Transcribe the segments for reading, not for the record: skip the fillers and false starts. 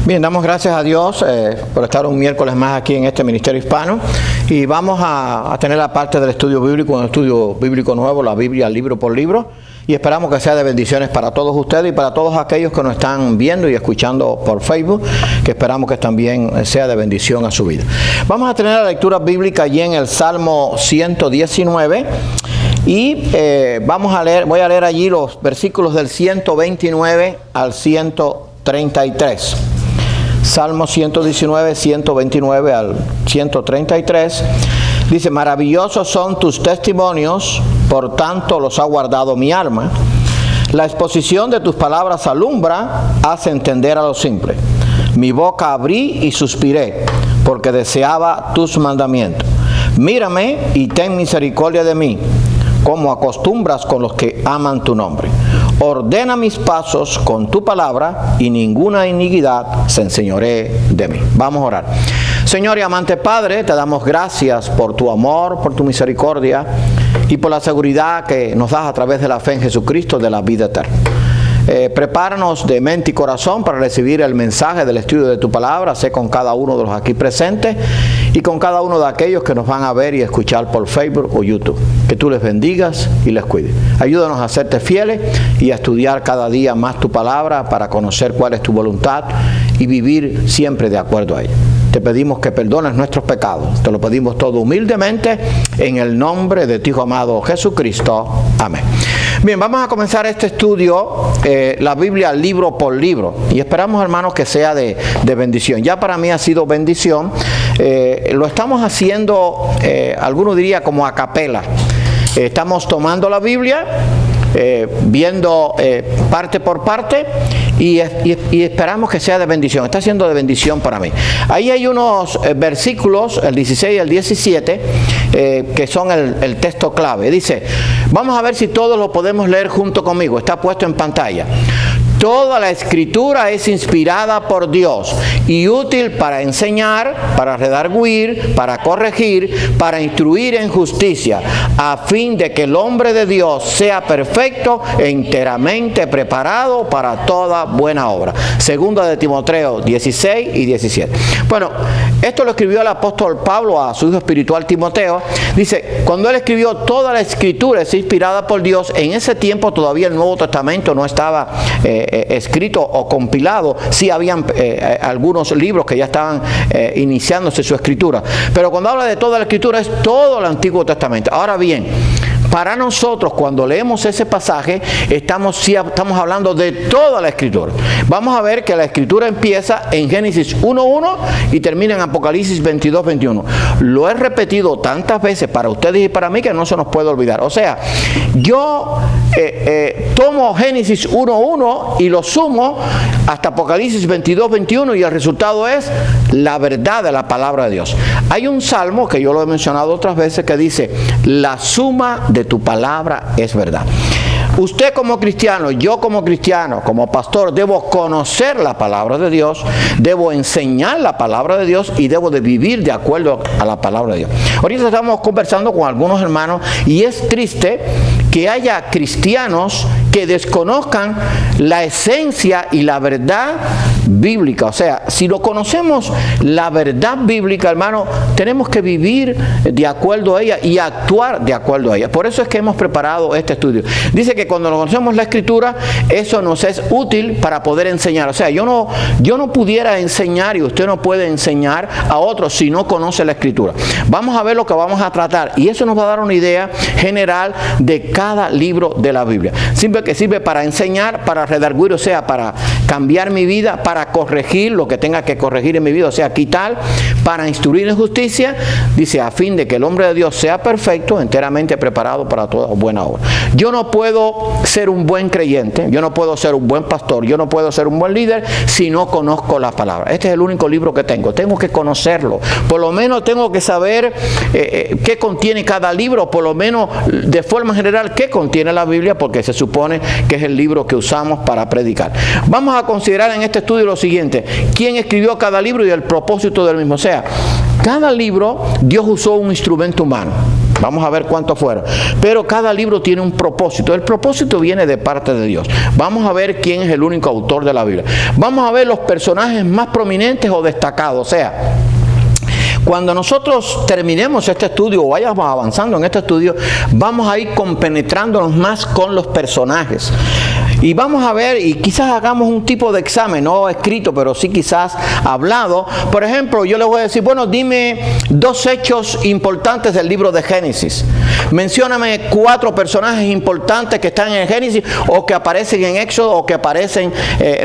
Bien, damos gracias a Dios por estar un miércoles más aquí en este Ministerio Hispano y vamos a tener la parte del estudio bíblico, un estudio bíblico nuevo, la Biblia libro por libro, y esperamos que sea de bendiciones para todos ustedes y para todos aquellos que nos están viendo y escuchando por Facebook, que esperamos que también sea de bendición a su vida. Vamos a tener la lectura bíblica allí en el Salmo 119 y voy a leer allí los versículos del 129 al 133. Salmo 119, 129 al 133. Dice: maravillosos son tus testimonios, por tanto los ha guardado mi alma. La exposición de tus palabras alumbra, hace entender a los simples. Mi boca abrí y suspiré, porque deseaba tus mandamientos. Mírame y ten misericordia de mí, como acostumbras con los que aman tu nombre. Ordena mis pasos con tu palabra, y ninguna iniquidad se enseñoree de mí. Vamos a orar. Señor y amante Padre, te damos gracias por tu amor, por tu misericordia y por la seguridad que nos das a través de la fe en Jesucristo de la vida eterna. Prepáranos de mente y corazón para recibir el mensaje del estudio de tu palabra. Sé con cada uno de los aquí presentes y con cada uno de aquellos que nos van a ver y escuchar por Facebook o YouTube. Que tú les bendigas y les cuides. Ayúdanos a serte fieles y a estudiar cada día más tu palabra para conocer cuál es tu voluntad y vivir siempre de acuerdo a ella. Te pedimos que perdones nuestros pecados. Te lo pedimos todo humildemente en el nombre de tu Hijo amado Jesucristo. Amén. Bien, vamos a comenzar este estudio, la Biblia libro por libro. Y esperamos, hermanos, que sea de bendición. Ya para mí ha sido bendición. Lo estamos haciendo, algunos diría como a capela. Estamos tomando la Biblia, viendo parte por parte y esperamos que sea de bendición. Está siendo de bendición para mí. Ahí hay unos versículos, el 16 y el 17, que son el texto clave. Dice, vamos a ver si todos lo podemos leer junto conmigo. Está puesto en pantalla. Toda la Escritura es inspirada por Dios y útil para enseñar, para redarguir, para corregir, para instruir en justicia, a fin de que el hombre de Dios sea perfecto e enteramente preparado para toda buena obra. Segunda de Timoteo 16 y 17. Bueno, esto lo escribió el apóstol Pablo a su hijo espiritual Timoteo. Dice, cuando él escribió toda la Escritura es inspirada por Dios, en ese tiempo todavía el Nuevo Testamento no estaba escrito o compilado. Sí habían algunos libros que ya estaban iniciándose su escritura, pero cuando habla de toda la Escritura es todo el Antiguo Testamento. Ahora bien, para nosotros cuando leemos ese pasaje estamos hablando de toda la Escritura. Vamos a ver que la Escritura empieza en Génesis 1:1 y termina en Apocalipsis 22:21. Lo he repetido tantas veces para ustedes y para mí que no se nos puede olvidar. O sea, yo tomo Génesis 1:1 y lo sumo hasta Apocalipsis 22:21 y el resultado es la verdad de la palabra de Dios. Hay un salmo que yo lo he mencionado otras veces que dice, la suma de tu palabra es verdad. Usted como cristiano, yo como cristiano, como pastor, debo conocer la palabra de Dios, debo enseñar la palabra de Dios y debo de vivir de acuerdo a la palabra de Dios. Ahorita estamos conversando con algunos hermanos y es triste que haya cristianos que desconozcan la esencia y la verdad bíblica. O sea, si lo conocemos la verdad bíblica, hermano, tenemos que vivir de acuerdo a ella y actuar de acuerdo a ella. Por eso es que hemos preparado este estudio. Dice que cuando conocemos la Escritura, eso nos es útil para poder enseñar. O sea, yo no pudiera enseñar y usted no puede enseñar a otros si no conoce la Escritura. Vamos a ver lo que vamos a tratar y eso nos va a dar una idea general de cada libro de la Biblia. Sirve para enseñar, para redarguir, o sea, para cambiar mi vida, para corregir lo que tenga que corregir en mi vida, o sea, quitar, para instruir en justicia, dice, a fin de que el hombre de Dios sea perfecto, enteramente preparado para toda buena obra. Yo no puedo ser un buen creyente, yo no puedo ser un buen pastor, yo no puedo ser un buen líder si no conozco la palabra. Este es el único libro que tengo que conocerlo, por lo menos tengo que saber qué contiene cada libro, por lo menos de forma general qué contiene la Biblia, porque se supone que es el libro que usamos para predicar. Vamos a considerar en este estudio lo siguiente: quién escribió cada libro y el propósito del mismo. O sea, cada libro Dios usó un instrumento humano. Vamos a ver cuántos fueron. Pero cada libro tiene un propósito. El propósito viene de parte de Dios. Vamos a ver quién es el único autor de la Biblia. Vamos a ver los personajes más prominentes o destacados. O sea, cuando nosotros terminemos este estudio o vayamos avanzando en este estudio, vamos a ir compenetrándonos más con los personajes. Y vamos a ver, y quizás hagamos un tipo de examen, no escrito, pero sí quizás hablado. Por ejemplo, yo les voy a decir, bueno, dime 2 hechos importantes del libro de Génesis. Mencióname 4 personajes importantes que están en Génesis, o que aparecen en Éxodo, o que aparecen,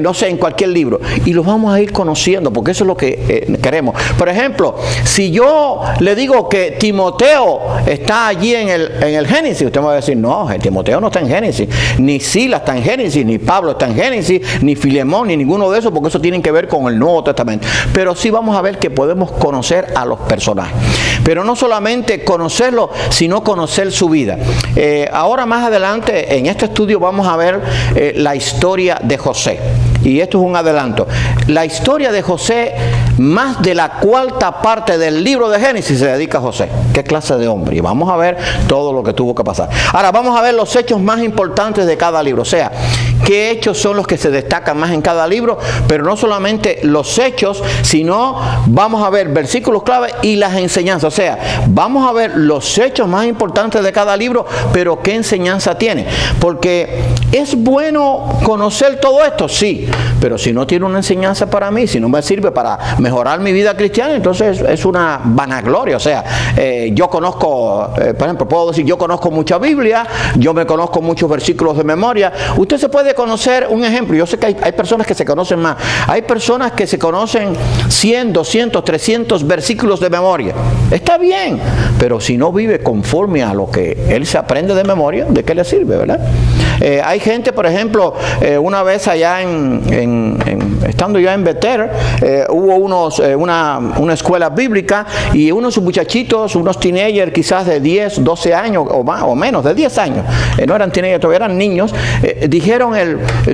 no sé, en cualquier libro. Y los vamos a ir conociendo, porque eso es lo que queremos. Por ejemplo, si yo le digo que Timoteo está allí en el Génesis, usted me va a decir, no, Timoteo no está en Génesis, ni Silas está en Génesis, ni Pablo está en Génesis, ni Filemón, ni ninguno de esos, porque eso tienen que ver con el Nuevo Testamento. Pero sí vamos a ver que podemos conocer a los personajes. Pero no solamente conocerlos, sino conocer su vida. Ahora más adelante, en este estudio, vamos a ver la historia de José. Y esto es un adelanto. La historia de José, más de la 4ª parte del libro de Génesis se dedica a José. ¿Qué clase de hombre? Y vamos a ver todo lo que tuvo que pasar. Ahora vamos a ver los hechos más importantes de cada libro. O sea, qué hechos son los que se destacan más en cada libro, pero no solamente los hechos, sino vamos a ver versículos clave y las enseñanzas. O sea, vamos a ver los hechos más importantes de cada libro, pero qué enseñanza tiene. Porque es bueno conocer todo esto, sí, pero si no tiene una enseñanza para mí, si no me sirve para mejorar mi vida cristiana, entonces es una vanagloria. O sea, yo conozco, por ejemplo, puedo decir, yo conozco mucha Biblia, yo me conozco muchos versículos de memoria. Usted se puede conocer un ejemplo. Yo sé que hay personas que se conocen más. Hay personas que se conocen 100, 200, 300 versículos de memoria. Está bien, pero si no vive conforme a lo que él se aprende de memoria, ¿de qué le sirve, verdad? Hay gente, por ejemplo, una vez allá estando ya en Betel, hubo una escuela bíblica, y unos muchachitos, unos teenagers quizás de 10, 12 años o más, o menos, de 10 años, no eran teenagers, todavía eran niños, dijeron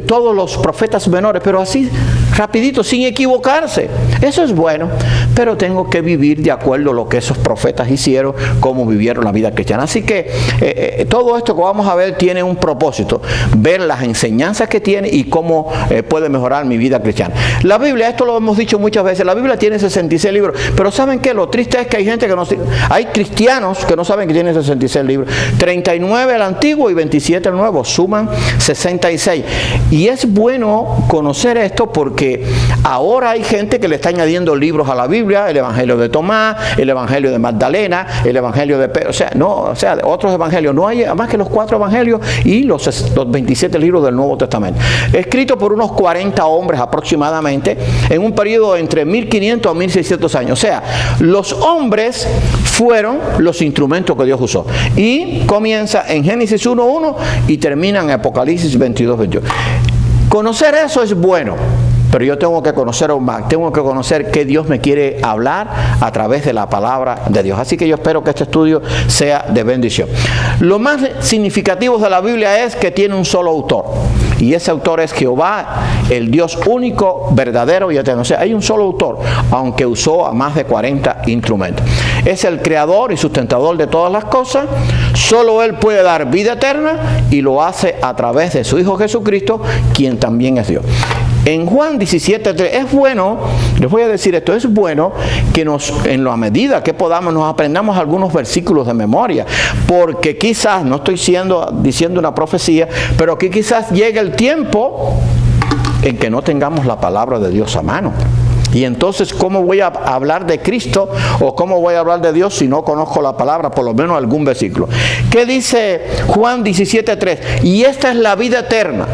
todos los profetas menores, pero así rapidito, sin equivocarse. Eso es bueno, pero tengo que vivir de acuerdo a lo que esos profetas hicieron, cómo vivieron la vida cristiana. Así que todo esto que vamos a ver tiene un propósito, ver las enseñanzas que tiene y cómo puede mejorar mi vida cristiana. La Biblia, esto lo hemos dicho muchas veces, la Biblia tiene 66 libros, pero ¿saben qué? Lo triste es que hay gente que no, hay cristianos que no saben que tiene 66 libros, 39 el Antiguo y 27 el Nuevo, suman 66. Y es bueno conocer esto porque ahora hay gente que le está añadiendo libros a la Biblia, el Evangelio de Tomás, el Evangelio de Magdalena, el Evangelio de Pedro, o sea, otros evangelios. No hay más que los 4 evangelios y los 27 libros del Nuevo Testamento, escritos por unos 40 hombres aproximadamente, en un periodo entre 1500 a 1600 años. O sea, los hombres fueron los instrumentos que Dios usó. Y comienza en Génesis 1:1 y termina en Apocalipsis 22:21. Conocer eso es bueno, pero yo tengo que conocer aún más, tengo que conocer qué Dios me quiere hablar a través de la palabra de Dios. Así que yo espero que este estudio sea de bendición. Lo más significativo de la Biblia es que tiene un solo autor, y ese autor es Jehová, el Dios único, verdadero y eterno. O sea, hay un solo autor, aunque usó a más de 40 instrumentos. Es el creador y sustentador de todas las cosas. Solo Él puede dar vida eterna, y lo hace a través de su Hijo Jesucristo, quien también es Dios. En Juan 17:3, es bueno, les voy a decir esto, es bueno que en la medida que podamos, nos aprendamos algunos versículos de memoria, porque quizás, no estoy diciendo una profecía, pero que quizás llegue el tiempo en que no tengamos la palabra de Dios a mano. Y entonces, ¿cómo voy a hablar de Cristo o cómo voy a hablar de Dios si no conozco la palabra, por lo menos algún versículo? ¿Qué dice Juan 17:3? Y esta es la vida eterna,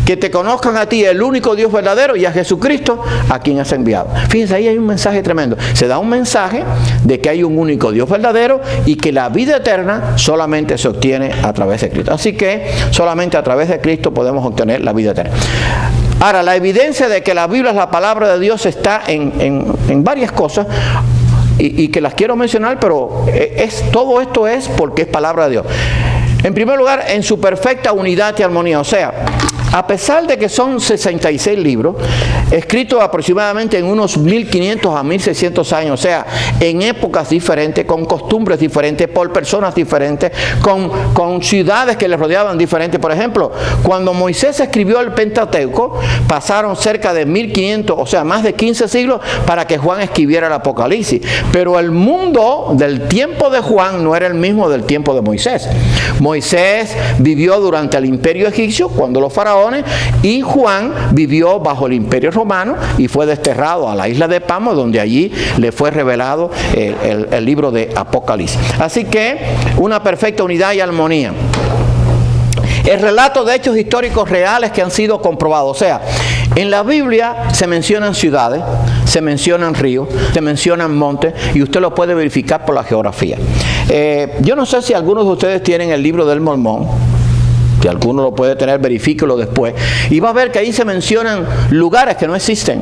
que te conozcan a ti, el único Dios verdadero, y a Jesucristo, a quien has enviado. Fíjense, ahí hay un mensaje tremendo. Se da un mensaje de que hay un único Dios verdadero y que la vida eterna solamente se obtiene a través de Cristo. Así que solamente a través de Cristo podemos obtener la vida eterna. Ahora, la evidencia de que la Biblia es la palabra de Dios está en varias cosas, y que las quiero mencionar, pero todo esto es porque es palabra de Dios. En primer lugar, en su perfecta unidad y armonía. O sea, A pesar de que son 66 libros, escritos aproximadamente en unos 1500 a 1600 años, o sea, en épocas diferentes, con costumbres diferentes, por personas diferentes, con ciudades que les rodeaban diferentes. Por ejemplo, cuando Moisés escribió el Pentateuco, pasaron cerca de 1500, o sea, más de 15 siglos para que Juan escribiera el Apocalipsis. Pero el mundo del tiempo de Juan no era el mismo del tiempo de Moisés. Moisés vivió durante el imperio egipcio, cuando los faraones, y Juan vivió bajo el imperio romano y fue desterrado a la isla de Patmos, donde allí le fue revelado el libro de Apocalipsis. Así que una perfecta unidad y armonía. El relato de hechos históricos reales que han sido comprobados. O sea, en la Biblia se mencionan ciudades, se mencionan ríos, se mencionan montes, y usted lo puede verificar por la geografía. Yo no sé si algunos de ustedes tienen el libro del Mormón. Si alguno lo puede tener, verifíquelo después. Y va a ver que ahí se mencionan lugares que no existen.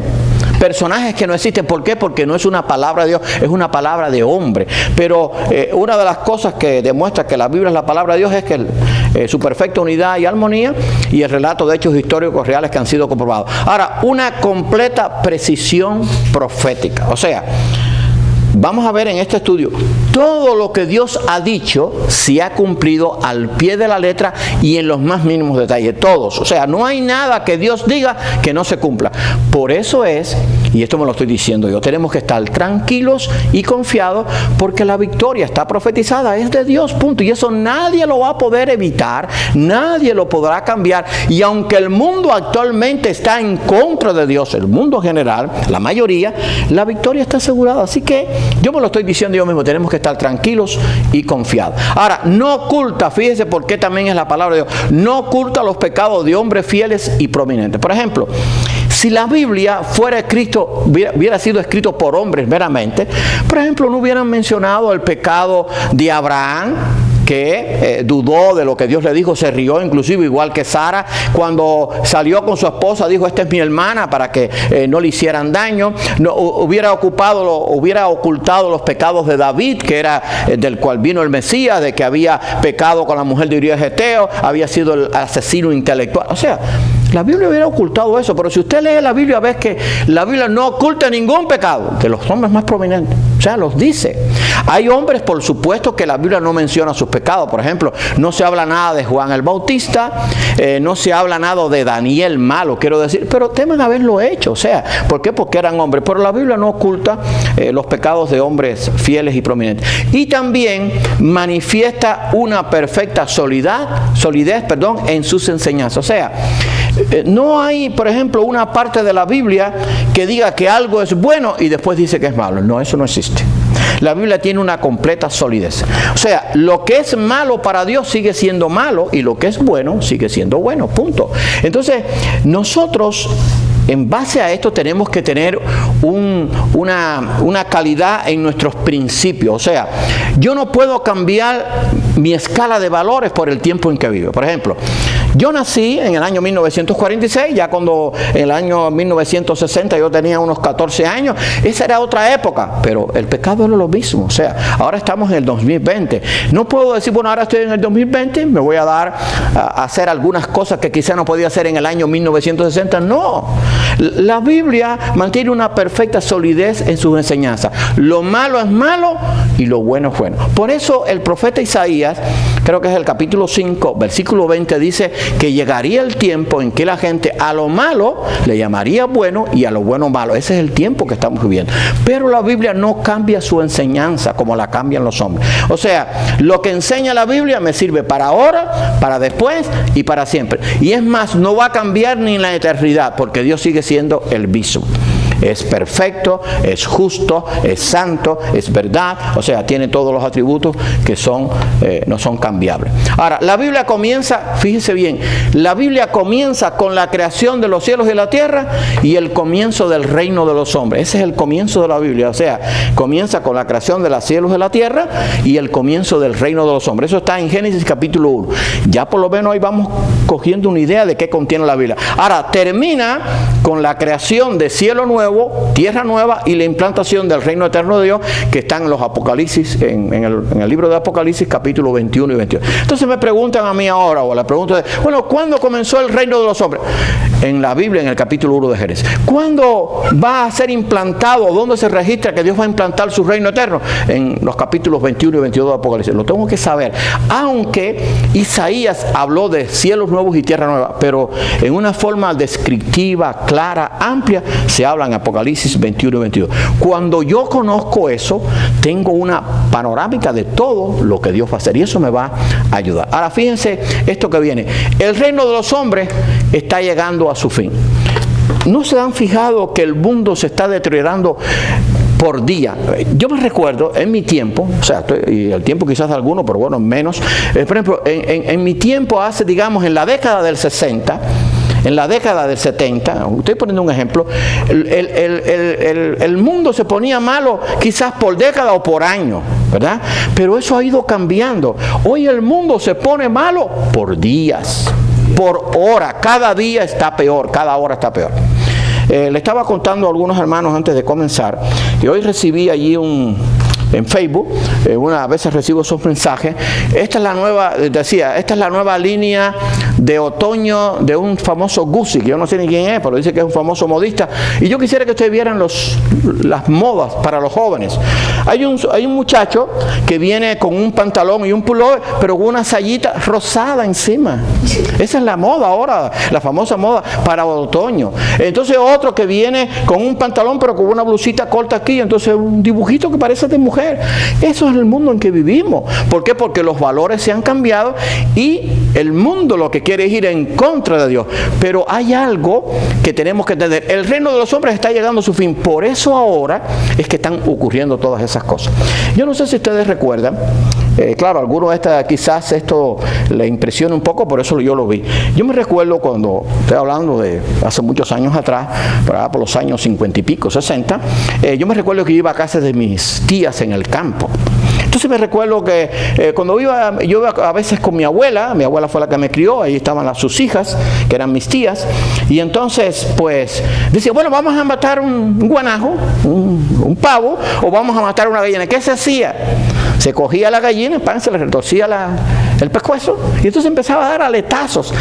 Personajes que no existen. ¿Por qué? Porque no es una palabra de Dios, es una palabra de hombre. Pero una de las cosas que demuestra que la Biblia es la palabra de Dios es que su perfecta unidad y armonía, y el relato de hechos históricos reales que han sido comprobados. Ahora, una completa precisión profética. O sea, vamos a ver en este estudio, todo lo que Dios ha dicho se ha cumplido al pie de la letra y en los más mínimos detalles, todos. O sea, no hay nada que Dios diga que no se cumpla. Por eso es, y esto me lo estoy diciendo yo, tenemos que estar tranquilos y confiados, porque la victoria está profetizada, es de Dios, punto. Y eso nadie lo va a poder evitar, nadie lo podrá cambiar. Y aunque el mundo actualmente está en contra de Dios, el mundo general, la mayoría, la victoria está asegurada. Así que yo me lo estoy diciendo yo mismo, tenemos que estar tranquilos y confiados. Ahora, no oculta, fíjese por qué también es la palabra de Dios, no oculta los pecados de hombres fieles y prominentes. Por ejemplo, si la Biblia hubiera sido escrito por hombres meramente, por ejemplo, no hubieran mencionado el pecado de Abraham, que dudó de lo que Dios le dijo, se rió, inclusive igual que Sara, cuando salió con su esposa, dijo: esta es mi hermana, para que no le hicieran daño. No, hubiera ocultado los pecados de David, que era del cual vino el Mesías, de que había pecado con la mujer de Urías Geteo, había sido el asesino intelectual. O sea, la Biblia hubiera ocultado eso. Pero si usted lee la Biblia, ves que la Biblia no oculta ningún pecado de los hombres más prominentes. O sea, los dice. Hay hombres, por supuesto, que la Biblia no menciona sus pecados. Por ejemplo, no se habla nada de Juan el Bautista, no se habla nada de Daniel malo, quiero decir, pero temen haberlo hecho. O sea, ¿por qué? Porque eran hombres. Pero la Biblia no oculta los pecados de hombres fieles y prominentes. Y también manifiesta una perfecta solidez en sus enseñanzas. O sea, no hay, por ejemplo, una parte de la Biblia que diga que algo es bueno y después dice que es malo. No, eso no existe. La Biblia tiene una completa solidez. O sea, lo que es malo para Dios sigue siendo malo, y lo que es bueno sigue siendo bueno, punto. Entonces, nosotros, en base a esto, tenemos que tener una calidad en nuestros principios. O sea, yo no puedo cambiar mi escala de valores por el tiempo en que vivo. Por ejemplo, yo nací en el año 1946, ya cuando en el año 1960 yo tenía unos 14 años, esa era otra época, pero el pecado era lo mismo. O sea, ahora estamos en el 2020. No puedo decir, bueno, ahora estoy en el 2020, me voy a dar a hacer algunas cosas que quizá no podía hacer en el año 1960. No, la Biblia mantiene una perfecta solidez en sus enseñanzas. Lo malo es malo y lo bueno es bueno. Por eso el profeta Isaías, creo que es el capítulo 5, versículo 20, dice que llegaría el tiempo en que la gente a lo malo le llamaría bueno y a lo bueno malo. Ese es el tiempo que estamos viviendo. Pero la Biblia no cambia su enseñanza como la cambian los hombres. O sea, lo que enseña la Biblia me sirve para ahora, para después y para siempre. Y es más, no va a cambiar ni en la eternidad, porque Dios sigue siendo el mismo. Es perfecto, es justo, es santo, es verdad. O sea, tiene todos los atributos que no son cambiables. Ahora, la Biblia comienza, fíjese bien, la Biblia comienza con la creación de los cielos y la tierra y el comienzo del reino de los hombres. Ese es el comienzo de la Biblia. O sea, comienza con la creación de los cielos y la tierra y el comienzo del reino de los hombres. Eso está en Génesis capítulo 1. Ya por lo menos ahí vamos cogiendo una idea de qué contiene la Biblia. Ahora, termina con la creación de cielo nuevo nuevo, tierra nueva y la implantación del reino eterno de Dios, que están en los Apocalipsis, en el libro de Apocalipsis, capítulo 21 y 22. Entonces me preguntan a mí ahora, o la pregunta de, bueno, ¿cuándo comenzó el reino de los hombres? En la Biblia, en el capítulo 1 de Génesis. ¿Cuándo va a ser implantado? ¿Dónde se registra que Dios va a implantar su reino eterno? En los capítulos 21 y 22 de Apocalipsis. Lo tengo que saber. Aunque Isaías habló de cielos nuevos y tierra nueva, pero en una forma descriptiva, clara, amplia, se habla en Apocalipsis 21 y 22. Cuando yo conozco eso, tengo una panorámica de todo lo que Dios va a hacer, y eso me va a ayudar. Ahora fíjense esto que viene. El reino de los hombres está llegando a su fin. ¿No se han fijado que el mundo se está deteriorando por día? Yo me recuerdo en mi tiempo, o sea, y el tiempo quizás de alguno, pero bueno, menos. Por ejemplo, en mi tiempo, hace, digamos, en la década del 60, en la década del 70, estoy poniendo un ejemplo, el mundo se ponía malo quizás por década o por año, ¿verdad? Pero eso ha ido cambiando. Hoy el mundo se pone malo por días, por hora. Cada día está peor, cada hora está peor. Le estaba contando a algunos hermanos antes de comenzar que hoy recibí allí en Facebook, a veces recibo esos mensajes. Esta es la nueva línea de otoño de un famoso Gucci, que yo no sé ni quién es, pero dice que es un famoso modista. Y yo quisiera que ustedes vieran las modas para los jóvenes. Hay un muchacho que viene con un pantalón y un pullover, pero con una sayita rosada encima. Esa es la moda ahora, la famosa moda para otoño. Entonces otro que viene con un pantalón, pero con una blusita corta aquí, entonces un dibujito que parece de mujer. Eso es el mundo en que vivimos. ¿Por qué? Porque los valores se han cambiado y el mundo lo que quiere es ir en contra de Dios. Pero hay algo que tenemos que entender. El reino de los hombres está llegando a su fin. Por eso ahora es que están ocurriendo todas esas cosas. Yo no sé si ustedes recuerdan, claro, a algunos quizás esto le impresiona un poco, por eso yo lo vi. Yo me recuerdo cuando, estoy hablando de hace muchos años atrás, por los años 50 y pico, 60, yo me recuerdo que iba a casa de mis tías en el campo. Entonces me recuerdo que cuando yo iba a veces con mi abuela fue la que me crió, ahí estaban sus hijas, que eran mis tías, y entonces pues decía, bueno, vamos a matar un guanajo, un pavo, o vamos a matar una gallina. ¿Qué se hacía? Se cogía la gallina, se le retorcía el pescuezo, y entonces empezaba a dar aletazos.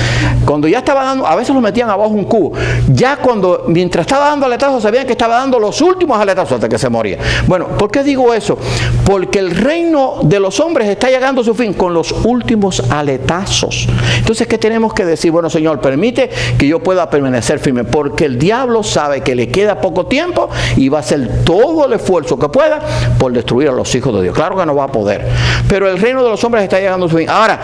Cuando ya estaba dando, a veces lo metían abajo un cubo. Ya mientras estaba dando aletazos, sabían que estaba dando los últimos aletazos hasta que se moría. Bueno, ¿por qué digo eso? Porque el reino de los hombres está llegando a su fin con los últimos aletazos. Entonces, ¿qué tenemos que decir? Bueno, Señor, permite que yo pueda permanecer firme, porque el diablo sabe que le queda poco tiempo y va a hacer todo el esfuerzo que pueda por destruir a los hijos de Dios. Claro que no va a poder, pero el reino de los hombres está llegando a su fin. Ahora,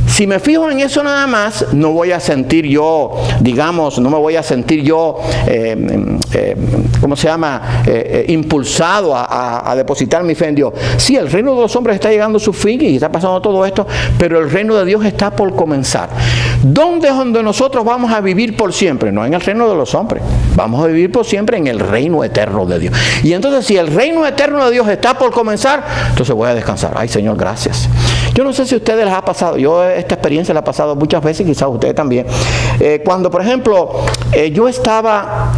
si me fijo en eso nada más, no voy a sentir yo, digamos, no me voy a sentir yo, impulsado a depositar mi fe en Dios. Sí, el reino de los hombres está llegando a su fin y está pasando todo esto, pero el reino de Dios está por comenzar. ¿Dónde es donde nosotros vamos a vivir por siempre? No en el reino de los hombres. Vamos a vivir por siempre en el reino eterno de Dios. Y entonces, si el reino eterno de Dios está por comenzar, entonces voy a descansar. Ay, Señor, gracias. Yo no sé si a ustedes les ha pasado, yo esta experiencia la he pasado muchas veces, quizás a ustedes también. Cuando, por ejemplo, yo estaba,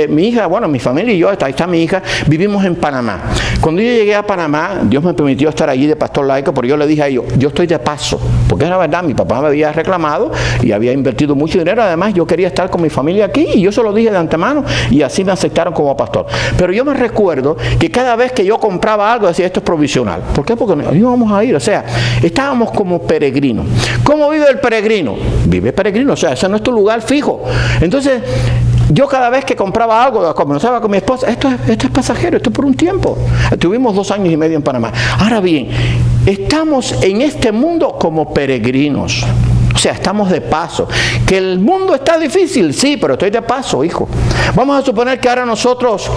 mi hija, bueno, mi familia y yo, ahí está mi hija, vivimos en Panamá. Cuando yo llegué a Panamá, Dios me permitió estar allí de pastor laico, pero yo le dije a ellos, yo estoy de paso, porque es la verdad, mi papá me había reclamado y había invertido mucho dinero, además yo quería estar con mi familia aquí y yo se lo dije de antemano y así me aceptaron como pastor. Pero yo me recuerdo que cada vez que yo compraba algo decía, esto es provisional. ¿Por qué? Porque no íbamos a ir, o sea, estábamos como peregrinos. ¿Cómo vive el peregrino? Vive peregrino, o sea, ese no es tu lugar fijo. Entonces, yo cada vez que compraba algo, conversaba con mi esposa, esto es pasajero, esto es por un tiempo. Tuvimos 2 años y medio en Panamá. Ahora bien, estamos en este mundo como peregrinos. O sea, estamos de paso. ¿Que el mundo está difícil? Sí, pero estoy de paso, hijo. Vamos a suponer que ahora nosotros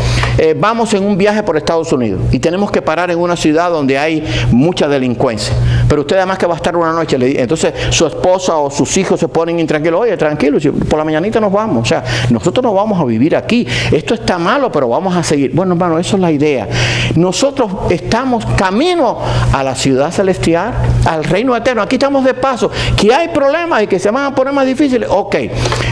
vamos en un viaje por Estados Unidos y tenemos que parar en una ciudad donde hay mucha delincuencia. Pero usted además que va a estar una noche, entonces su esposa o sus hijos se ponen intranquilos. Oye, tranquilo, por la mañanita nos vamos. O sea, nosotros no vamos a vivir aquí. Esto está malo, pero vamos a seguir. Bueno, hermano, eso es la idea. Nosotros estamos camino a la ciudad celestial, al reino eterno. Aquí estamos de paso. Que hay problemas, problemas y que se van a poner más difíciles. Ok,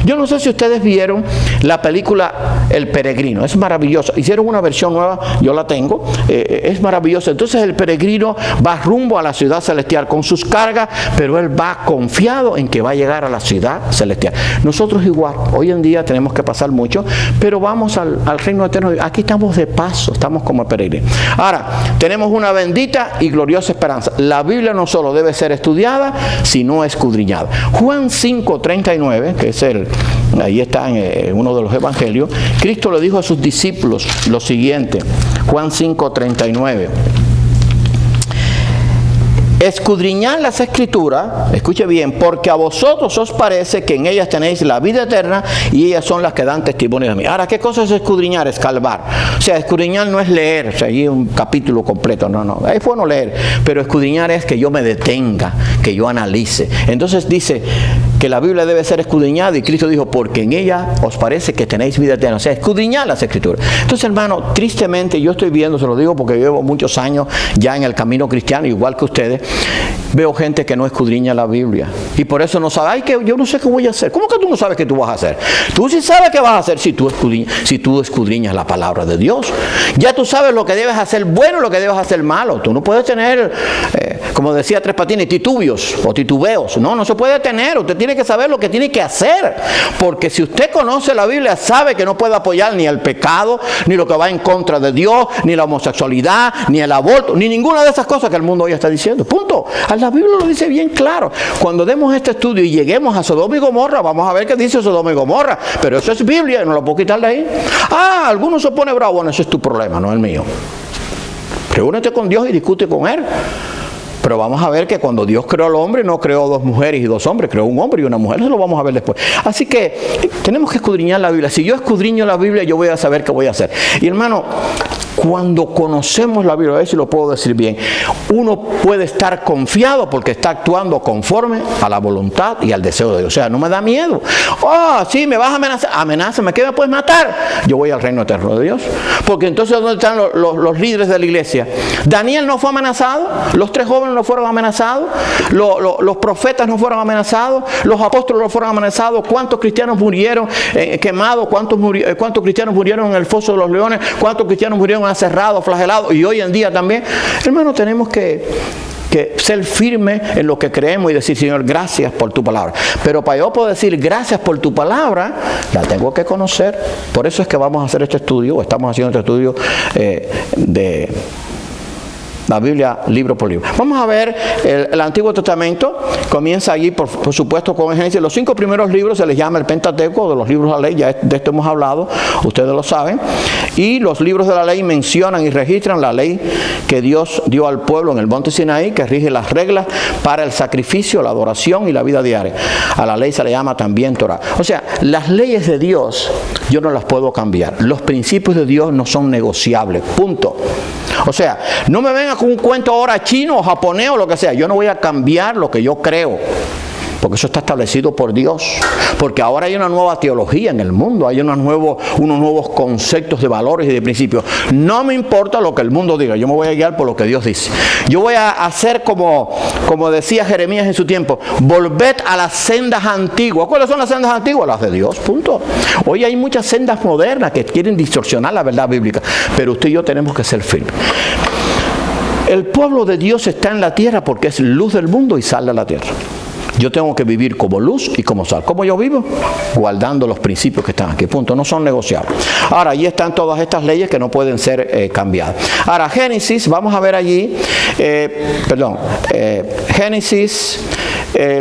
yo no sé si ustedes vieron la película El Peregrino, es maravillosa. Hicieron una versión nueva, yo la tengo, es maravillosa. Entonces el peregrino va rumbo a la ciudad celestial con sus cargas, pero él va confiado en que va a llegar a la ciudad celestial. Nosotros igual, hoy en día tenemos que pasar mucho, pero vamos al reino eterno. Aquí estamos de paso, estamos como peregrinos. Ahora, tenemos una bendita y gloriosa esperanza. La Biblia no solo debe ser estudiada, sino escudriñada. Juan 5:39, que es ahí está en uno de los evangelios, Cristo le dijo a sus discípulos lo siguiente, Juan 5:39. Escudriñad las Escrituras, escuche bien, porque a vosotros os parece que en ellas tenéis la vida eterna y ellas son las que dan testimonio de mí. Ahora, ¿qué cosa es escudriñar? Escalvar. O sea, escudriñar no es leer, o sea, ahí un capítulo completo, no. Es bueno leer, pero escudriñar es que yo me detenga, que yo analice. Entonces dice que la Biblia debe ser escudriñada y Cristo dijo, porque en ella os parece que tenéis vida eterna. O sea, escudriñar las Escrituras. Entonces, hermano, tristemente yo estoy viendo, se lo digo porque llevo muchos años ya en el camino cristiano, igual que ustedes, veo gente que no escudriña la Biblia y por eso no sabe, que yo no sé qué voy a hacer. ¿Cómo que tú no sabes qué tú vas a hacer? Tú sí sabes qué vas a hacer si tú escudriñas la palabra de Dios. Ya tú sabes lo que debes hacer bueno y lo que debes hacer malo. Tú no puedes tener, como decía Tres Patines, titubios o titubeos. No se puede tener. Usted tiene que saber lo que tiene que hacer. Porque si usted conoce la Biblia, sabe que no puede apoyar ni el pecado, ni lo que va en contra de Dios, ni la homosexualidad, ni el aborto, ni ninguna de esas cosas que el mundo hoy está diciendo. Punto. La Biblia lo dice bien claro. Cuando demos este estudio y lleguemos a Sodoma y Gomorra, vamos a ver qué dice Sodoma y Gomorra. Pero eso es Biblia, no lo puedo quitar de ahí. Algunos se pone bravo. Bueno, ese es tu problema, no el mío. Reúnete con Dios y discute con Él. Pero vamos a ver que cuando Dios creó al hombre, no creó dos mujeres y dos hombres, creó un hombre y una mujer. Eso lo vamos a ver después. Así que tenemos que escudriñar la Biblia. Si yo escudriño la Biblia, yo voy a saber qué voy a hacer. Y hermano, cuando conocemos la Biblia, a ver si lo puedo decir bien, uno puede estar confiado porque está actuando conforme a la voluntad y al deseo de Dios. O sea, no me da miedo. Sí, me vas a amenazar. Amenázame, ¿qué me puedes matar? Yo voy al reino eterno de Dios. Porque entonces, ¿dónde están los líderes de la iglesia? Daniel no fue amenazado, los 3 jóvenes no fueron amenazados, los profetas no fueron amenazados, los apóstoles no fueron amenazados. ¿Cuántos cristianos murieron quemados? ¿Cuántos cristianos murieron en el foso de los leones? ¿Cuántos cristianos murieron aserrados, flagelados? Y hoy en día también, hermano, tenemos que ser firme en lo que creemos y decir, Señor, gracias por tu palabra. Pero para yo poder decir gracias por tu palabra, la tengo que conocer. Por eso es que vamos a hacer este estudio, o estamos haciendo este estudio de la Biblia libro por libro. Vamos a ver el Antiguo Testamento. Comienza allí, por supuesto, con Génesis. Los 5 primeros libros se les llama el Pentateuco, de los libros de la ley. Ya de esto hemos hablado, ustedes lo saben. Y los libros de la ley mencionan y registran la ley que Dios dio al pueblo en el monte Sinaí, que rige las reglas para el sacrificio, la adoración y la vida diaria. A la ley se le llama también Torah. O sea, las leyes de Dios yo no las puedo cambiar. Los principios de Dios no son negociables. Punto. O sea, no me venga con un cuento ahora chino o japonés o lo que sea. Yo no voy a cambiar lo que yo creo, porque eso está establecido por Dios. Porque ahora hay una nueva teología en el mundo, hay unos nuevos conceptos de valores y de principios. No me importa lo que el mundo diga, yo me voy a guiar por lo que Dios dice. Yo voy a hacer como decía Jeremías en su tiempo, volved a las sendas antiguas. ¿Cuáles son las sendas antiguas? Las de Dios, punto. Hoy hay muchas sendas modernas que quieren distorsionar la verdad bíblica, pero usted y yo tenemos que ser firmes. El pueblo de Dios está en la tierra porque es luz del mundo y sal de la tierra. Yo tengo que vivir como luz y como sal. ¿Cómo yo vivo? Guardando los principios que están aquí. Punto. No son negociables. Ahora, allí están todas estas leyes que no pueden ser cambiadas. Ahora, Génesis, vamos a ver allí, Génesis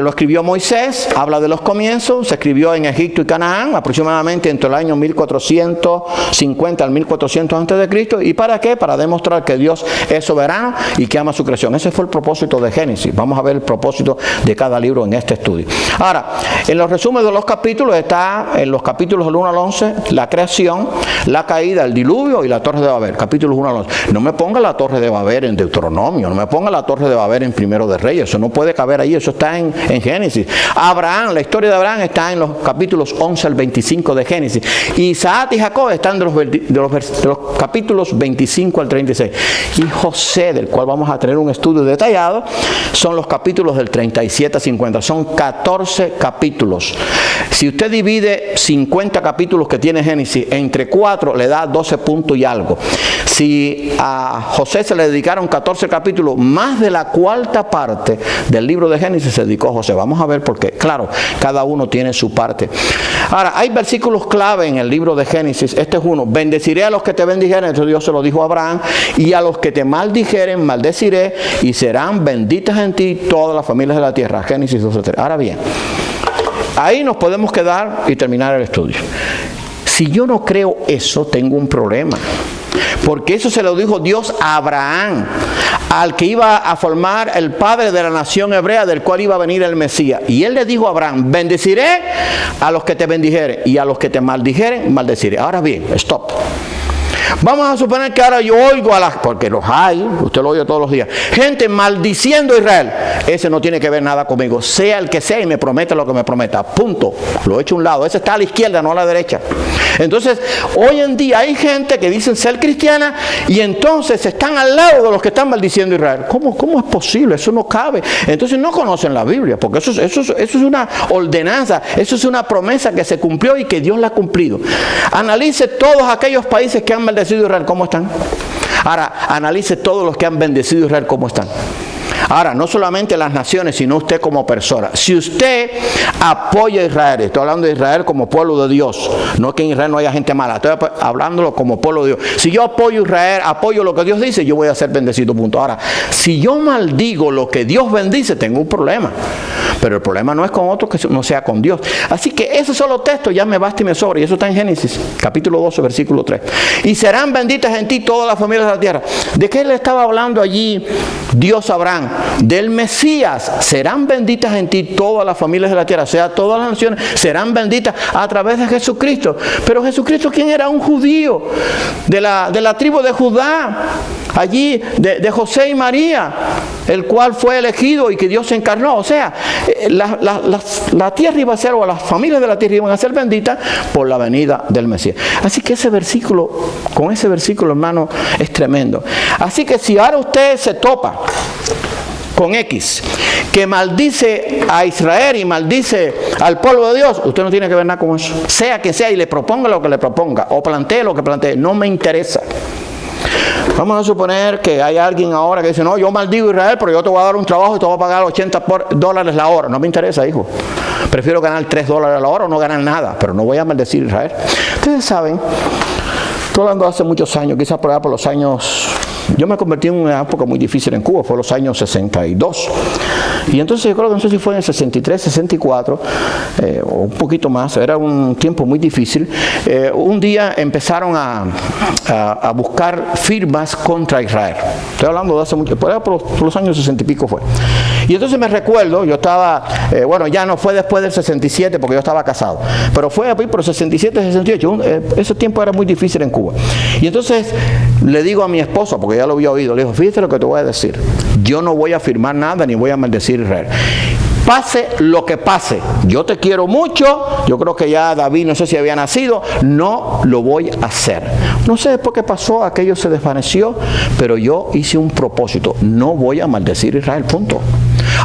lo escribió Moisés, habla de los comienzos, se escribió en Egipto y Canaán, aproximadamente entre el año 1450 al 1400 a.C. ¿Y para qué? Para demostrar que Dios es soberano y que ama su creación. Ese fue el propósito de Génesis. Vamos a ver el propósito de cada libro en este estudio. Ahora, en los resúmenes de los capítulos está, en los capítulos del 1 al 11, la creación, la caída, el diluvio y la torre de Babel. Capítulos 1 al 11. No me ponga la torre de Babel en Deuteronomio, no me ponga la torre de Babel en Primero de Reyes. Eso no puede caber ahí. Eso está en en Génesis. Abraham, la historia de Abraham está en los capítulos 11 al 25 de Génesis. Isaac y Jacob están de los capítulos 25 al 36. Y José, del cual vamos a tener un estudio detallado, son los capítulos del 37 a 50. Son 14 capítulos. Si usted divide 50 capítulos que tiene Génesis entre 4, le da 12 puntos y algo. Si a José se le dedicaron 14 capítulos, más de la cuarta parte del libro de Génesis se dedicó a José. Vamos a ver por qué. Claro, cada uno tiene su parte. Ahora, hay versículos clave en el libro de Génesis. Este es uno. Bendeciré a los que te bendijeren. Esto Dios se lo dijo a Abraham. Y a los que te maldijeren, maldeciré. Y serán benditas en ti todas las familias de la tierra. Génesis 12:3. Ahora bien, ahí nos podemos quedar y terminar el estudio. Si yo no creo eso, tengo un problema. Porque eso se lo dijo Dios a Abraham, al que iba a formar el padre de la nación hebrea, del cual iba a venir el Mesías. Y él le dijo a Abraham: bendeciré a los que te bendijeren, y a los que te maldijeren, maldeciré. Ahora bien, stop. Vamos a suponer que ahora yo oigo porque los hay, usted lo oye todos los días, gente maldiciendo a Israel. Ese no tiene que ver nada conmigo, sea el que sea, y me prometa lo que me prometa, punto. Lo he hecho a un lado, ese está a la izquierda, no a la derecha. Entonces, hoy en día hay gente que dicen ser cristiana y entonces están al lado de los que están maldiciendo a Israel. ¿Cómo es posible? Eso no cabe. Entonces no conocen la Biblia, porque eso es una ordenanza, eso es una promesa que se cumplió y que Dios la ha cumplido. Analice todos aquellos países que han maldecido a Israel, ¿cómo están? Ahora, analice todos los que han bendecido a Israel, ¿cómo están? Ahora, no solamente las naciones, sino usted como persona. Si usted apoya a Israel, estoy hablando de Israel como pueblo de Dios, no es que en Israel no haya gente mala, estoy hablándolo como pueblo de Dios. Si yo apoyo a Israel, apoyo lo que Dios dice, yo voy a ser bendecido, punto. Ahora, si yo maldigo lo que Dios bendice, tengo un problema. Pero el problema no es con otro que no sea con Dios. Así que ese solo texto ya me basta y me sobra. Y eso está en Génesis, capítulo 12, versículo 3. Y serán benditas en ti todas las familias de la tierra. ¿De qué le estaba hablando allí Dios a Abraham? Del Mesías. Serán benditas en ti todas las familias de la tierra. O sea, todas las naciones serán benditas a través de Jesucristo. Pero Jesucristo, ¿quién era? Un judío de la tribu de Judá. Allí de José y María, el cual fue elegido y que Dios se encarnó. O sea, la tierra iba a ser, o las familias de la tierra iban a ser benditas por la venida del Mesías. Así que con ese versículo, hermano, es tremendo. Así que si ahora usted se topa con X, que maldice a Israel y maldice al pueblo de Dios, usted no tiene que ver nada con eso. Sea que sea, y le proponga lo que le proponga, o plantee lo que plantee, no me interesa. Vamos a suponer que hay alguien ahora que dice: no, yo maldigo a Israel, pero yo te voy a dar un trabajo y te voy a pagar $80 la hora. No me interesa, hijo. Prefiero ganar $3 la hora o no ganar nada, pero no voy a maldecir a Israel. Ustedes saben, estoy hablando hace muchos años, quizás por allá por los años... Yo me convertí en una época muy difícil en Cuba, fue los años 62. Y entonces yo creo que no sé si fue en el 63, 64, o un poquito más, era un tiempo muy difícil. Un día empezaron a buscar firmas contra Israel. Estoy hablando de hace mucho, por los años 60 y pico fue. Y entonces me recuerdo, yo estaba, ya no fue después del 67 porque yo estaba casado, pero fue por 67, 68, ese tiempo era muy difícil en Cuba. Y entonces le digo a mi esposa, porque ya lo había oído, le digo: fíjate lo que te voy a decir, yo no voy a firmar nada ni voy a maldecir a Israel. Pase lo que pase, yo te quiero mucho, yo creo que ya David, no sé si había nacido, no lo voy a hacer. No sé después qué pasó, aquello se desvaneció, pero yo hice un propósito: no voy a maldecir a Israel, punto.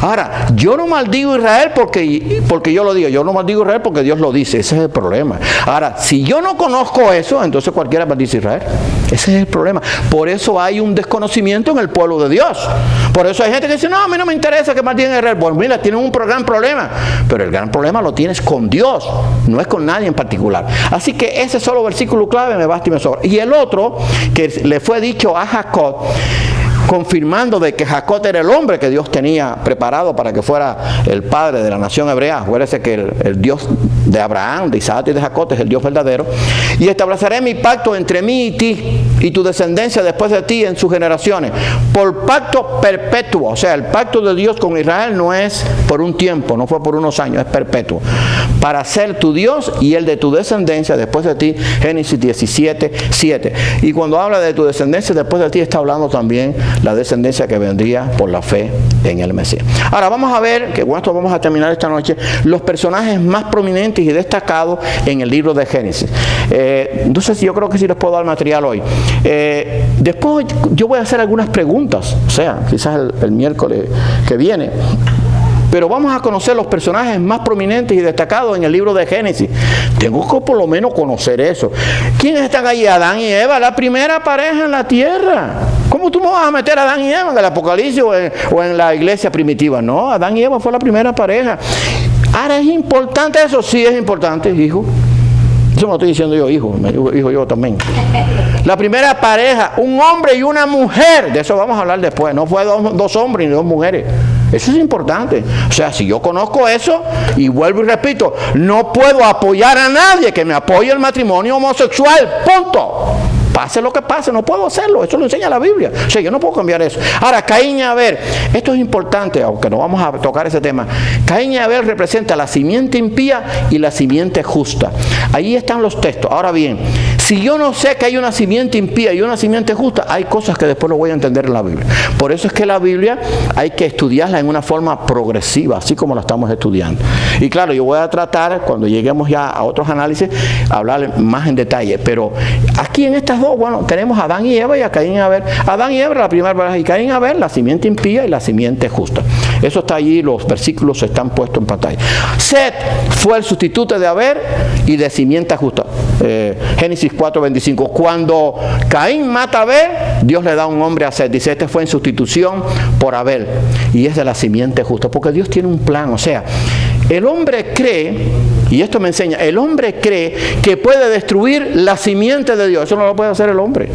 Ahora, yo no maldigo a Israel porque yo lo digo, yo no maldigo a Israel porque Dios lo dice, ese es el problema. Ahora, si yo no conozco eso, entonces cualquiera maldice a Israel. Ese es el problema. Por eso hay un desconocimiento en el pueblo de Dios. Por eso hay gente que dice: no, a mí no me interesa que maldigan a Israel. Pues mira, tienen un gran problema, pero el gran problema lo tienes con Dios, no es con nadie en particular. Así que ese solo versículo clave me basta y me sobra. Y el otro, que le fue dicho a Jacob, confirmando de que Jacob era el hombre que Dios tenía preparado para que fuera el padre de la nación hebrea. Acuérdese que el Dios de Abraham, de Isaac y de Jacob es el Dios verdadero. Y estableceré mi pacto entre mí y ti y tu descendencia después de ti en sus generaciones, por pacto perpetuo. O sea, el pacto de Dios con Israel no es por un tiempo, no fue por unos años, es perpetuo. para ser tu Dios y el de tu descendencia después de ti. Génesis 17, 7. Y cuando habla de tu descendencia después de ti, está hablando también la descendencia que vendría por la fe en el Mesías. Ahora vamos a ver, que con esto vamos a terminar esta noche, los personajes más prominentes y destacados en el libro de Génesis. Entonces yo creo que sí les puedo dar material hoy. Después yo voy a hacer algunas preguntas, o sea, quizás el miércoles que viene. Pero vamos a conocer los personajes más prominentes y destacados en el libro de Génesis. Tengo que por lo menos conocer eso. ¿Quiénes están ahí? Adán y Eva, la primera pareja en la tierra. ¿Cómo tú me vas a meter a Adán y Eva en el Apocalipsis o en la iglesia primitiva? No, Adán y Eva fue la primera pareja. Ahora, ¿es importante eso? Sí, es importante, hijo. Eso me lo estoy diciendo yo, hijo yo también. La primera pareja, un hombre y una mujer. De eso vamos a hablar después. No fue dos hombres ni dos mujeres. Eso es importante. O sea, si yo conozco eso, y vuelvo y repito, no puedo apoyar a nadie que me apoye el matrimonio homosexual. Punto. Pase lo que pase, no puedo hacerlo. Eso lo enseña la Biblia. O sea, yo no puedo cambiar eso. Ahora, Caín y Abel. Esto es importante, aunque no vamos a tocar ese tema. Caín y Abel representan la simiente impía y la simiente justa. Ahí están los textos. Ahora bien, si yo no sé que hay una simiente impía y una simiente justa, hay cosas que después lo voy a entender en la Biblia. Por eso es que la Biblia hay que estudiarla en una forma progresiva, así como la estamos estudiando. Y claro, yo voy a tratar, cuando lleguemos ya a otros análisis, a hablar más en detalle. Pero aquí en estas dos, bueno, tenemos a Adán y Eva y a Caín y Abel. Adán y Eva la primera pareja y Caín y Abel la simiente impía y la simiente justa. Eso está allí, los versículos están puestos en pantalla. Set fue el sustituto de Abel y de simiente justa. Génesis 4:25. Cuando Caín mata a Abel, Dios le da un hombre a Set. Dice, este fue en sustitución por Abel y es de la simiente justa, porque Dios tiene un plan. O sea, el hombre cree, y esto me enseña, el hombre cree que puede destruir la simiente de Dios. Eso no lo puede hacer el hombre.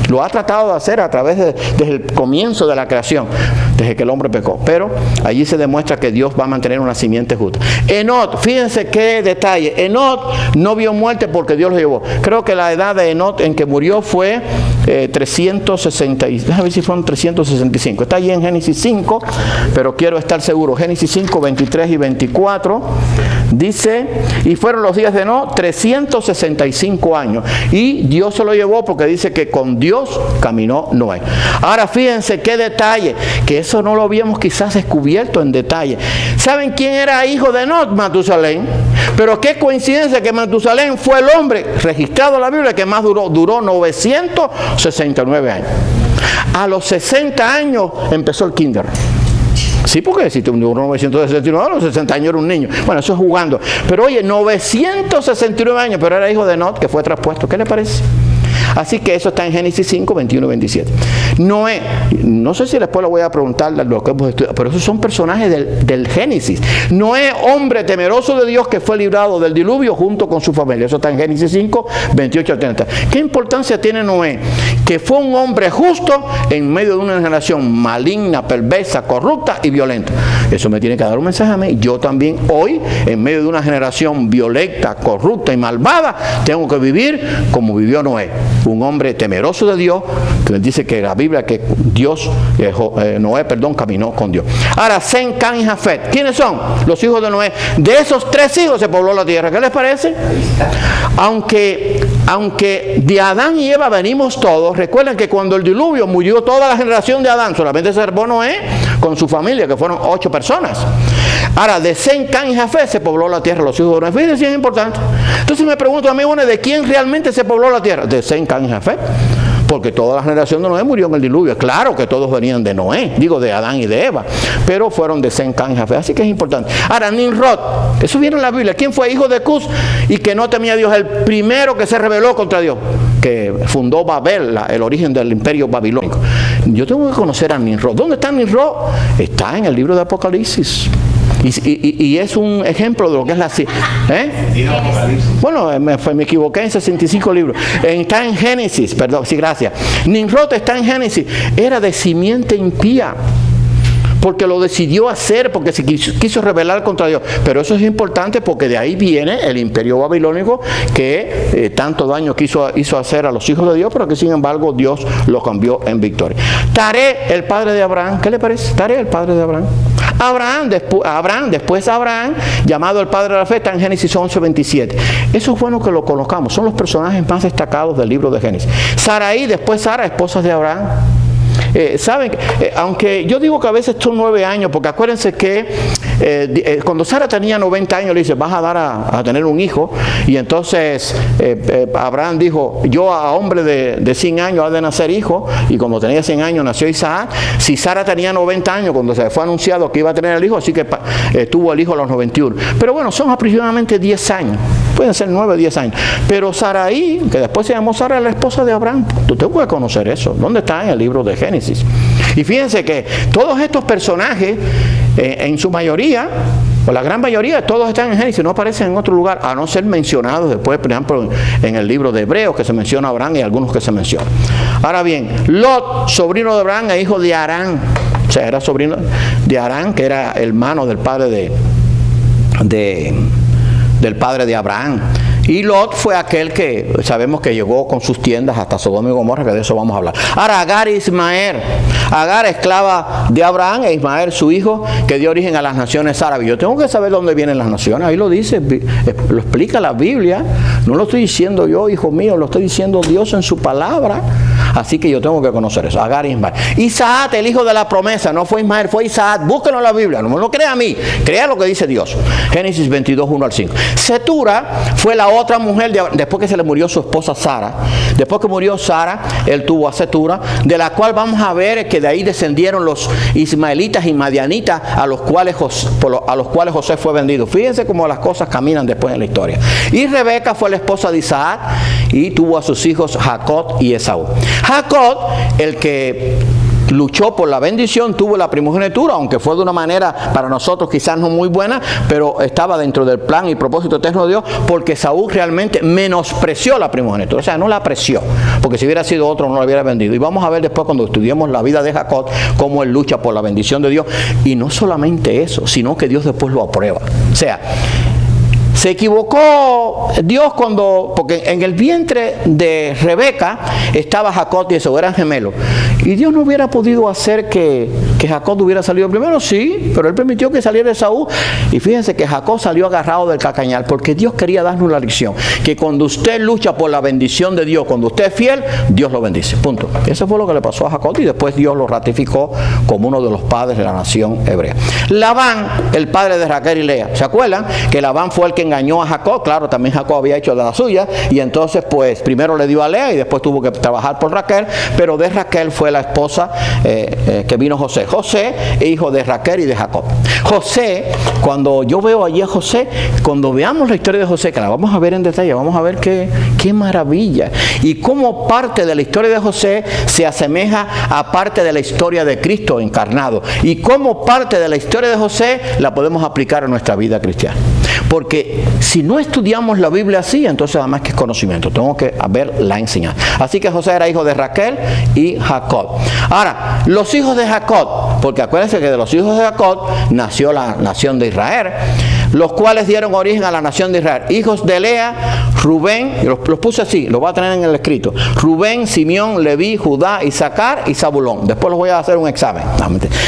Lo ha tratado de hacer a través desde el comienzo de la creación, desde que el hombre pecó. Pero allí se demuestra que Dios va a mantener una simiente justa. Enot, fíjense qué detalle. Enot no vio muerte porque Dios lo llevó. Creo que la edad de Enot en que murió fue 360. Déjame ver si fueron 365. Está allí en Génesis 5, pero quiero estar seguro. Génesis 5, 23 y 24. Dice, y fueron los días de Enot 365 años. Y Dios se lo llevó porque dice que con Dios caminó Noé. Ahora fíjense qué detalle, que eso no lo habíamos quizás descubierto en detalle. ¿Saben quién era hijo de Enot? Matusalén. Pero qué coincidencia que Matusalén fue el hombre registrado en la Biblia que más duró 969 años. A los 60 años empezó el kinder. Sí, porque si duró 969, a los 60 años era un niño. Bueno, eso es jugando. Pero oye, 969 años, pero era hijo de Enot, que fue traspuesto. ¿Qué le parece? Así que eso está en Génesis 5, 21 y 27. Noé, no sé si después lo voy a preguntar lo que hemos estudiado, pero esos son personajes del Génesis. Noé, hombre temeroso de Dios que fue librado del diluvio junto con su familia. Eso está en Génesis 5, 28 a 30. ¿Qué importancia tiene Noé? Que fue un hombre justo en medio de una generación maligna, perversa, corrupta y violenta. Eso me tiene que dar un mensaje a mí. Yo también hoy, en medio de una generación violenta, corrupta y malvada, tengo que vivir como vivió Noé. Un hombre temeroso de Dios, que dice que la Biblia que Noé caminó con Dios. Ahora, Sem, Cam y Jafet. ¿Quiénes son? Los hijos de Noé. De esos tres hijos se pobló la tierra. ¿Qué les parece? Aunque de Adán y Eva venimos todos, recuerden que cuando el diluvio murió toda la generación de Adán, solamente se salvó Noé con su familia, que fueron 8 personas. Ahora, de Sem, Cam y Jafet se pobló la tierra, los hijos de Noé. Fíjense si es importante. Entonces me pregunto a mí, bueno, ¿de quién realmente se pobló la tierra? De Sem, Cam y Jafet. Porque toda la generación de Noé murió en el diluvio. Claro que todos venían de Noé, digo de Adán y de Eva, pero fueron de Sem, Cam y Jafet. Así que es importante. Ahora, Nimrod, eso viene en la Biblia. ¿Quién fue hijo de Cus y que no temía a Dios? El primero que se rebeló contra Dios, que fundó Babel, el origen del imperio babilónico. Yo tengo que conocer a Nimrod. ¿Dónde está Nimrod? Está en el libro de Apocalipsis. Y es un ejemplo de lo que es la... Bueno, me equivoqué en 65 libros. Está en Génesis, perdón, sí, gracias. Nimrod está en Génesis. Era de simiente impía. porque lo decidió hacer, porque se quiso rebelar contra Dios. Pero eso es importante porque de ahí viene el imperio babilónico que tanto daño hizo hacer a los hijos de Dios, pero que sin embargo Dios lo cambió en victoria. Taré, el padre de Abraham, ¿qué le parece? Taré, el padre de Abraham. Después Abraham, llamado el padre de la fe, está en Génesis 11:27. Eso es bueno que lo conozcamos, son los personajes más destacados del libro de Génesis. Sarai, después Sara, esposa de Abraham. Saben, aunque yo digo que a veces son 9 años, porque acuérdense que cuando Sara tenía 90 años le dice, vas a dar a tener un hijo, y entonces Abraham dijo, yo a hombre de 100 años ha de nacer hijo, y cuando tenía 100 años nació Isaac. Si Sara tenía 90 años cuando se fue anunciado que iba a tener el hijo, así que tuvo el hijo a los 91. Pero bueno, son aproximadamente 10 años, pueden ser 9 o 10 años. Pero Sarai, que después se llamó Sara, la esposa de Abraham, tú puedes conocer eso. ¿Dónde está? En el libro de Génesis. Y fíjense que todos estos personajes, en su mayoría, o la gran mayoría, todos están en Génesis, no aparecen en otro lugar, a no ser mencionados después, por ejemplo, en el libro de Hebreos, que se menciona a Abraham y algunos que se mencionan. Ahora bien, Lot, sobrino de Abraham e hijo de Harán, o sea, era sobrino de Harán, que era hermano del padre del padre de Abraham. Y Lot fue aquel que sabemos que llegó con sus tiendas hasta Sodoma y Gomorra, que de eso vamos a hablar. Ahora Agar y Ismael. Agar, esclava de Abraham, e Ismael, su hijo, que dio origen a las naciones árabes. Yo tengo que saber dónde vienen las naciones. Ahí lo dice, lo explica la Biblia. No lo estoy diciendo yo, hijo mío, lo estoy diciendo Dios en su palabra. Así que yo tengo que conocer eso. Agar y Ismael. Isaac, el hijo de la promesa, no fue Ismael, fue Isaac. Búsquenlo en la Biblia, no me lo crea a mí, crea lo que dice Dios. Génesis 22, 1 al 5. Setura fue la otra mujer después que se le murió su esposa Sara. Después que murió Sara, él tuvo a Setura, de la cual vamos a ver que de ahí descendieron los ismaelitas y madianitas a los cuales José fue vendido. Fíjense cómo las cosas caminan después en la historia. Y Rebeca fue la esposa de Isaac y tuvo a sus hijos Jacob y Esaú. Jacob, el que luchó por la bendición, tuvo la primogenitura, aunque fue de una manera para nosotros quizás no muy buena, pero estaba dentro del plan y propósito eterno de Dios, porque Saúl realmente menospreció la primogenitura, o sea, no la apreció, porque si hubiera sido otro no la hubiera vendido. Y vamos a ver después cuando estudiemos la vida de Jacob, cómo él lucha por la bendición de Dios, y no solamente eso, sino que Dios después lo aprueba. O sea, se equivocó Dios porque en el vientre de Rebeca estaba Jacob y Esaú, eran gemelos. Y Dios no hubiera podido hacer que Jacob hubiera salido primero, sí, pero él permitió que saliera Esaú. Y fíjense que Jacob salió agarrado del cacañal, porque Dios quería darnos la lección, que cuando usted lucha por la bendición de Dios, cuando usted es fiel, Dios lo bendice, punto. Eso fue lo que le pasó a Jacob y después Dios lo ratificó como uno de los padres de la nación hebrea. Labán, el padre de Raquel y Lea, ¿se acuerdan? Que Labán fue el que engañó a Jacob. Claro, también Jacob había hecho de la suya, y entonces pues primero le dio a Lea y después tuvo que trabajar por Raquel, pero de Raquel fue la esposa que vino José. José, hijo de Raquel y de Jacob. José, cuando yo veo allí a José, cuando veamos la historia de José, que la vamos a ver en detalle, vamos a ver qué maravilla, y cómo parte de la historia de José se asemeja a parte de la historia de Cristo encarnado, y cómo parte de la historia de José la podemos aplicar a nuestra vida cristiana. Porque si no estudiamos la Biblia así, entonces además que es conocimiento, tengo que ver la enseñanza. Así que José era hijo de Raquel y Jacob. Ahora, los hijos de Jacob, porque acuérdense que de los hijos de Jacob nació la nación de Israel, los cuales dieron origen a la nación de Israel. Hijos de Lea, Rubén, los puse así, los voy a tener en el escrito: Rubén, Simeón, Leví, Judá, Isaacar y Zabulón. Después los voy a hacer un examen.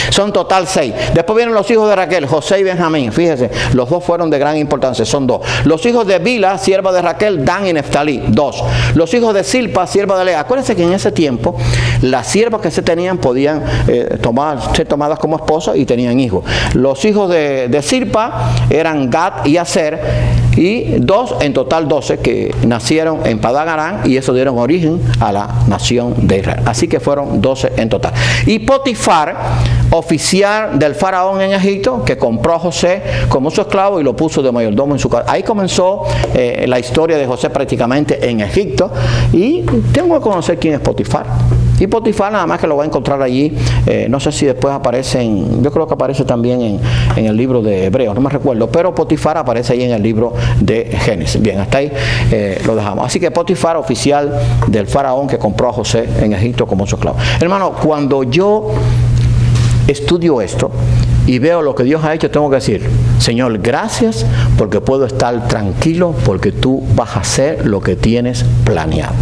Son total 6. Después vienen los hijos de Raquel, José y Benjamín. Fíjense, los dos fueron de gran importancia, son 2. Los hijos de Bila, sierva de Raquel, Dan y Neftalí, 2. Los hijos de Silpa, sierva de Lea. Acuérdense que en ese tiempo las siervas que se tenían podían ser tomadas como esposas y tenían hijos. Los hijos de Silpa eran Gad y Aser, y 2, en total 12, que nacieron en Padán Aram, y eso dieron origen a la nación de Israel. Así que fueron 12 en total. Y Potifar, oficial del faraón en Egipto, que compró a José como su esclavo y lo puso de mayordomo en su casa. Ahí comenzó la historia de José prácticamente en Egipto, y tengo que conocer quién es Potifar. Y Potifar nada más que lo va a encontrar allí, no sé si después aparece yo creo que aparece también en el libro de Hebreos, no me recuerdo, pero Potifar aparece ahí en el libro de Génesis. Bien, hasta ahí lo dejamos. Así que Potifar, oficial del faraón que compró a José en Egipto como su esclavo. Hermano, cuando yo estudio esto y veo lo que Dios ha hecho, tengo que decir, Señor, gracias porque puedo estar tranquilo porque tú vas a hacer lo que tienes planeado.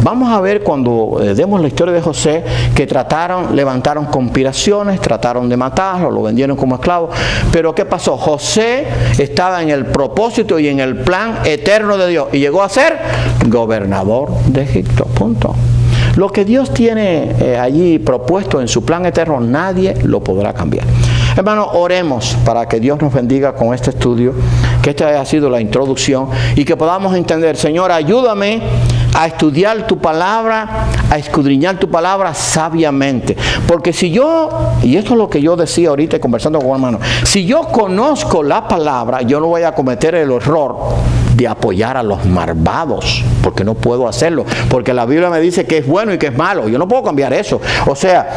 Vamos a ver cuando demos la historia de José, que levantaron conspiraciones, trataron de matarlo, lo vendieron como esclavo. Pero ¿qué pasó? José estaba en el propósito y en el plan eterno de Dios y llegó a ser gobernador de Egipto. Punto. Lo que Dios tiene allí propuesto en su plan eterno, nadie lo podrá cambiar. Hermanos, oremos para que Dios nos bendiga con este estudio, que esta haya sido la introducción y que podamos entender, Señor, ayúdame a estudiar tu palabra, a escudriñar tu palabra sabiamente. Porque si yo, y esto es lo que yo decía ahorita conversando con hermano, si yo conozco la palabra, yo no voy a cometer el error de apoyar a los malvados, porque no puedo hacerlo, porque la Biblia me dice que es bueno y que es malo, yo no puedo cambiar eso. O sea,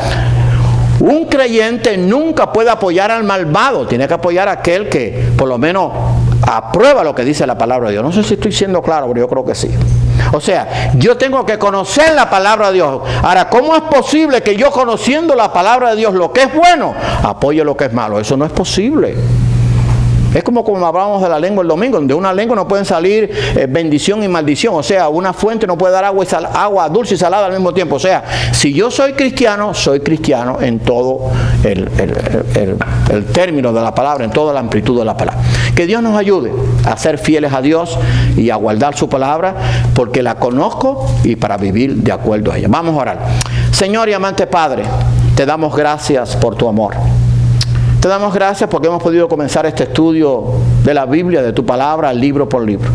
un creyente nunca puede apoyar al malvado, tiene que apoyar a aquel que por lo menos aprueba lo que dice la palabra de Dios. No sé si estoy siendo claro, pero yo creo que sí. O sea, yo tengo que conocer la palabra de Dios. Ahora, ¿cómo es posible que yo, conociendo la palabra de Dios, lo que es bueno, apoye lo que es malo? Eso no es posible. Es como hablábamos de la lengua el domingo, de una lengua no pueden salir bendición y maldición. O sea, una fuente no puede dar agua dulce y salada al mismo tiempo. O sea, si yo soy cristiano en todo el término de la palabra, en toda la amplitud de la palabra. Que Dios nos ayude a ser fieles a Dios y a guardar su palabra, porque la conozco y para vivir de acuerdo a ella. Vamos a orar. Señor y amante Padre, te damos gracias por tu amor. Te damos gracias porque hemos podido comenzar este estudio de la Biblia, de tu palabra, libro por libro.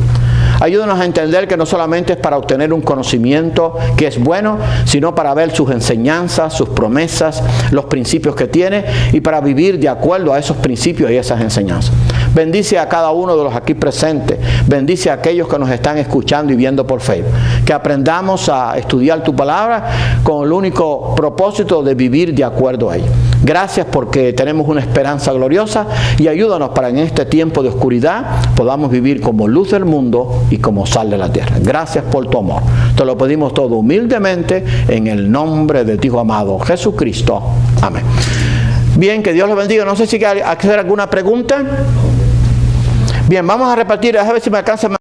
Ayúdanos a entender que no solamente es para obtener un conocimiento que es bueno, sino para ver sus enseñanzas, sus promesas, los principios que tiene y para vivir de acuerdo a esos principios y esas enseñanzas. Bendice a cada uno de los aquí presentes. Bendice a aquellos que nos están escuchando y viendo por Facebook. Que aprendamos a estudiar tu palabra con el único propósito de vivir de acuerdo a ella. Gracias porque tenemos una esperanza gloriosa y ayúdanos para en este tiempo de oscuridad podamos vivir como luz del mundo y como sal de la tierra. Gracias por tu amor. Te lo pedimos todo humildemente en el nombre de tu Hijo amado Jesucristo. Amén. Bien, que Dios los bendiga. No sé si hay que hacer alguna pregunta. Bien, vamos a repartir, a ver si me alcanza.